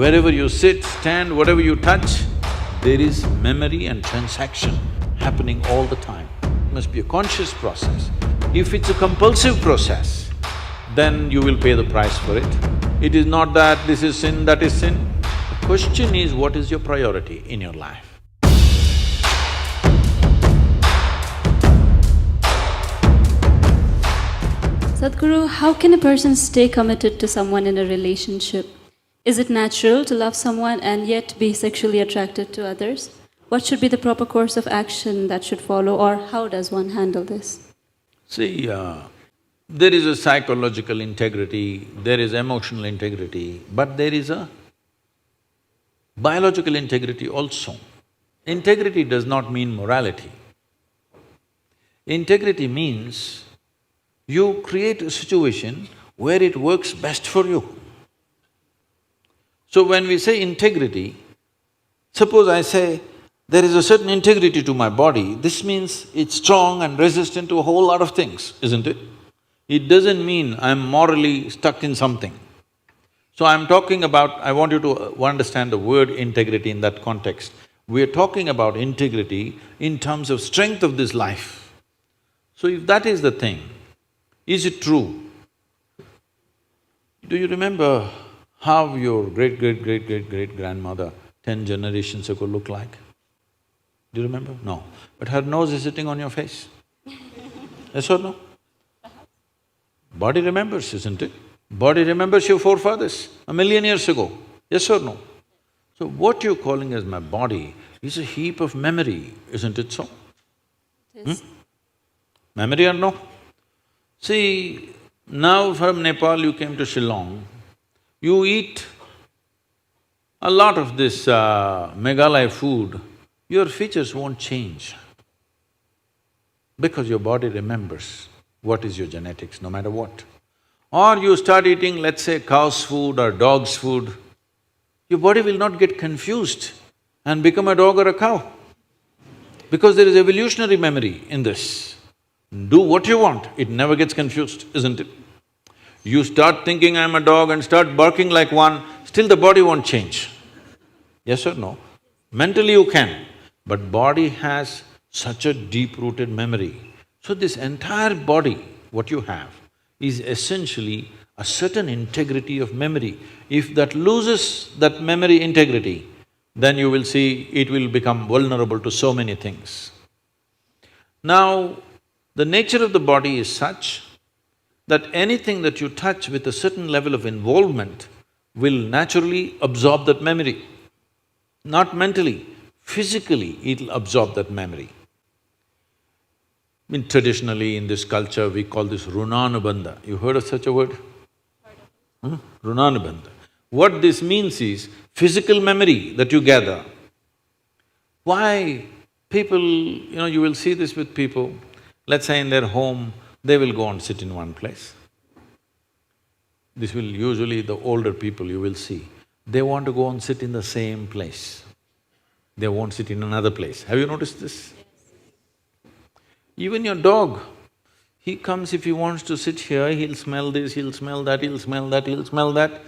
Wherever you sit, stand, whatever you touch, there is memory and transaction happening all the time. It must be a conscious process. If it's a compulsive process, then you will pay the price for it. It is not that this is sin, that is sin. The question is, what is your priority in your life? Sadhguru, how can a person stay committed to someone in a relationship? Is it natural to love someone and yet be sexually attracted to others? What should be the proper course of action that should follow, or how does one handle this? See, there is a psychological integrity, there is emotional integrity, but there is a biological integrity also. Integrity does not mean morality. Integrity means you create a situation where it works best for you. So when we say integrity, suppose I say, there is a certain integrity to my body, this means it's strong and resistant to a whole lot of things, isn't it? It doesn't mean I'm morally stuck in something. So I'm talking about… I want you to understand the word integrity in that context. We're talking about integrity in terms of strength of this life. So if that is the thing, is it true? Do you remember how your great-great-great-great-great-grandmother 10 generations ago looked like? Do you remember? No. But her nose is sitting on your face. Yes or no? Body remembers, isn't it? Body remembers your forefathers 1,000,000 years ago. Yes or no? So what you're calling as my body is a heap of memory, isn't it so? It is. Memory or no? See, now from Nepal you came to Shillong, you eat a lot of this Meghalaya food, your features won't change because your body remembers what is your genetics, no matter what. Or you start eating, let's say, cow's food or dog's food, your body will not get confused and become a dog or a cow because there is evolutionary memory in this. Do what you want, it never gets confused, isn't it? You start thinking I'm a dog and start barking like one, still the body won't change. Yes or no? Mentally you can, but body has such a deep-rooted memory. So this entire body, what you have, is essentially a certain integrity of memory. If that loses that memory integrity, then you will see it will become vulnerable to so many things. Now, the nature of the body is such that anything that you touch with a certain level of involvement will naturally absorb that memory. Not mentally, physically it'll absorb that memory. Traditionally in this culture, we call this Runanubandha. You heard of such a word? Runanubandha. What this means is physical memory that you gather. Why people… you will see this with people, let's say in their home, they will go and sit in one place. This will usually the older people you will see, they want to go and sit in the same place. They won't sit in another place. Have you noticed this? Even your dog, he comes, if he wants to sit here, he'll smell this, he'll smell that, he'll smell that, he'll smell that.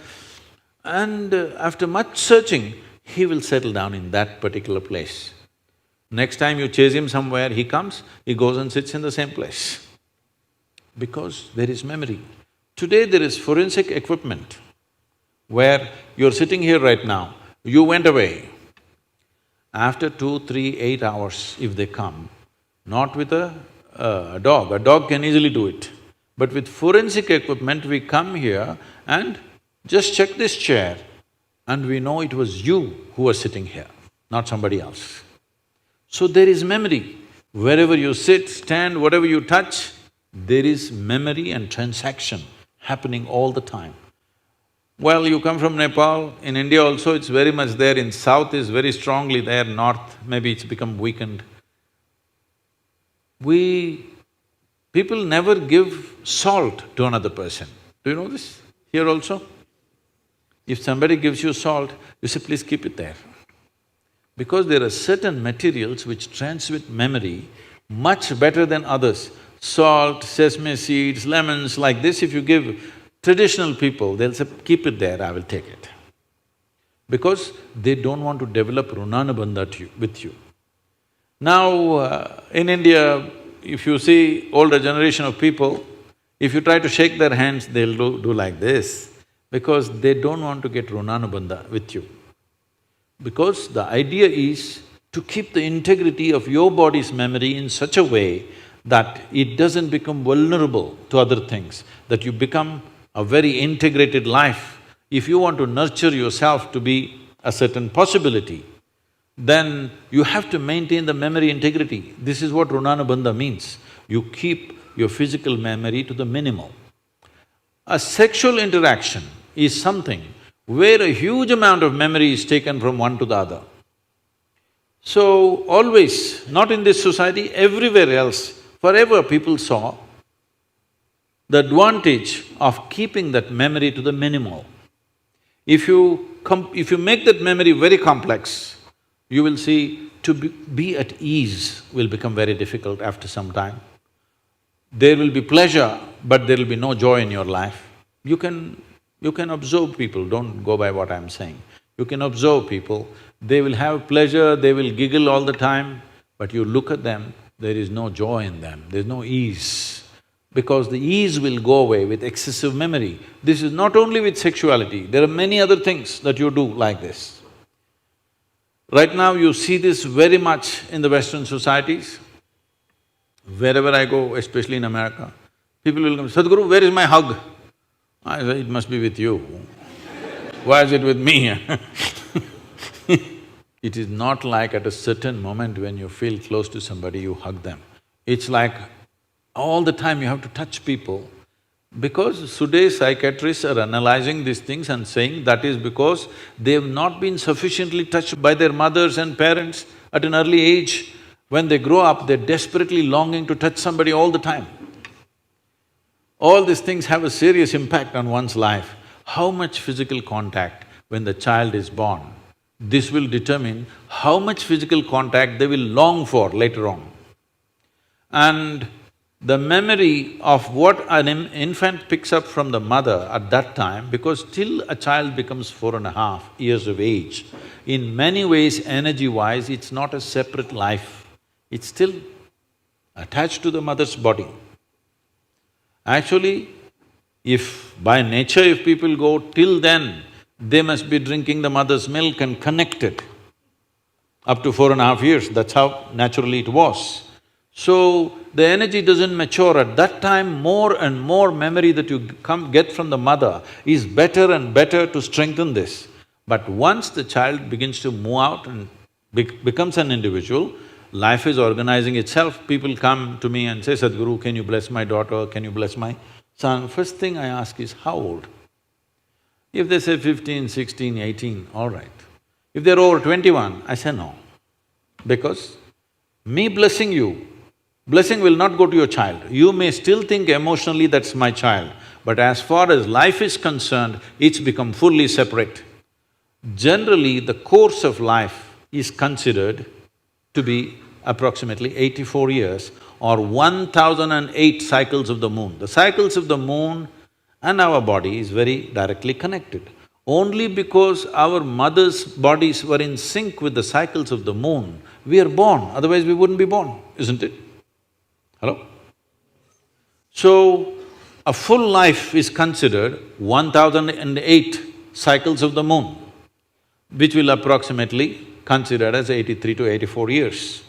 And after much searching, he will settle down in that particular place. Next time you chase him somewhere, he comes, he goes and sits in the same place. Because there is memory. Today there is forensic equipment where you're sitting here right now, you went away. After 2, 3, 8 hours, if they come, not with a dog can easily do it. But with forensic equipment, we come here and just check this chair and we know it was you who was sitting here, not somebody else. So there is memory. Wherever you sit, stand, whatever you touch, there is memory and transaction happening all the time. Well, you come from Nepal, in India also it's very much there, in south is very strongly there, north maybe it's become weakened. People never give salt to another person. Do you know this? Here also? If somebody gives you salt, you say, please keep it there. Because there are certain materials which transmit memory much better than others. Salt, sesame seeds, lemons, like this if you give traditional people, they'll say, keep it there, I will take it. because they don't want to develop Runanubandha with you. Now, in India, if you see older generation of people, if you try to shake their hands, they'll do like this, because they don't want to get Runanubandha with you. Because the idea is to keep the integrity of your body's memory in such a way that it doesn't become vulnerable to other things, that you become a very integrated life. If you want to nurture yourself to be a certain possibility, then you have to maintain the memory integrity. This is what Runanubandha means. You keep your physical memory to the minimal. A sexual interaction is something where a huge amount of memory is taken from one to the other. So, always, not in this society, everywhere else, forever people saw the advantage of keeping that memory to the minimal. If you make that memory very complex, you will see to be at ease will become very difficult after some time. There will be pleasure, but there will be no joy in your life. You can observe people, don't go by what I'm saying. You can observe people, they will have pleasure, they will giggle all the time, but you look at them, there is no joy in them, there's no ease. Because the ease will go away with excessive memory. This is not only with sexuality, there are many other things that you do like this. Right now you see this very much in the Western societies. Wherever I go, especially in America, people will come, "Sadhguru, where is my hug?" I say, "It must be with you. Why is it with me?" It is not like at a certain moment when you feel close to somebody, you hug them. It's like all the time you have to touch people. Because today's psychiatrists are analyzing these things and saying that is because they've not been sufficiently touched by their mothers and parents at an early age. When they grow up, they're desperately longing to touch somebody all the time. All these things have a serious impact on one's life. How much physical contact when the child is born, this will determine how much physical contact they will long for later on. And the memory of what an infant picks up from the mother at that time, because till a child becomes 4.5 years of age, in many ways, energy-wise, it's not a separate life. It's still attached to the mother's body. Actually, if by nature if people go till then, they must be drinking the mother's milk and connected up to 4.5 years, that's how naturally it was. So, the energy doesn't mature. At that time, more and more memory that you get from the mother is better and better to strengthen this. But once the child begins to move out and becomes an individual, life is organizing itself. People come to me and say, "Sadhguru, can you bless my daughter, can you bless my son?" First thing I ask is, how old? If they say 15, 16, 18, all right. If they're over 21, I say no. Because me blessing you, blessing will not go to your child. You may still think emotionally that's my child, but as far as life is concerned, it's become fully separate. Generally, the course of life is considered to be approximately 84 years or 1008 cycles of the moon. The cycles of the moon and our body is very directly connected. Only because our mother's bodies were in sync with the cycles of the moon, we are born, otherwise we wouldn't be born, isn't it? Hello? So, a full life is considered 1008 cycles of the moon, which will approximately considered as 83 to 84 years.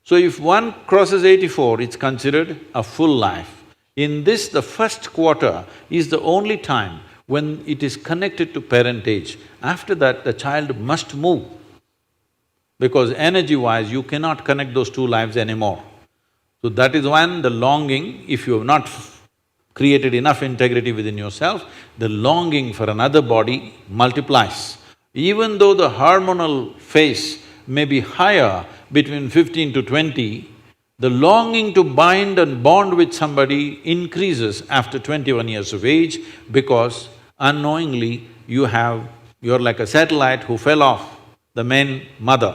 So if one crosses 84, it's considered a full life. In this, the first quarter is the only time when it is connected to parentage. After that, the child must move, because energy-wise, you cannot connect those two lives anymore. So that is when the longing, if you have not created enough integrity within yourself, the longing for another body multiplies. Even though the hormonal phase may be higher between 15 to 20, the longing to bind and bond with somebody increases after 21 years of age, because unknowingly you're like a satellite who fell off the main mother.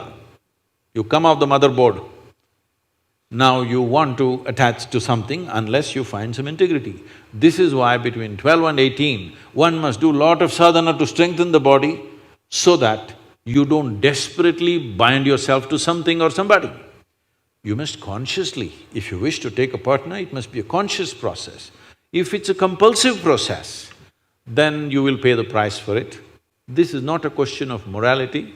You come off the motherboard. Now you want to attach to something unless you find some integrity. This is why between 12 and 18, one must do lot of sadhana to strengthen the body. so that you don't desperately bind yourself to something or somebody. You must consciously, if you wish to take a partner, it must be a conscious process. If it's a compulsive process, then you will pay the price for it. This is not a question of morality.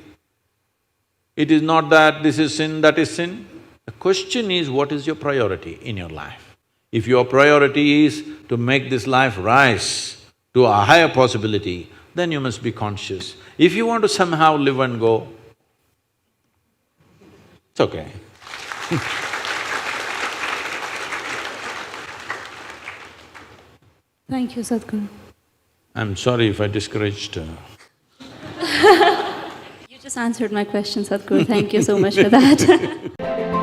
It is not that this is sin, that is sin. The question is, what is your priority in your life? If your priority is to make this life rise to a higher possibility, then you must be conscious. If you want to somehow live and go, it's okay. Thank you, Sadhguru. I'm sorry if I discouraged You just answered my question, Sadhguru. Thank you so much for that.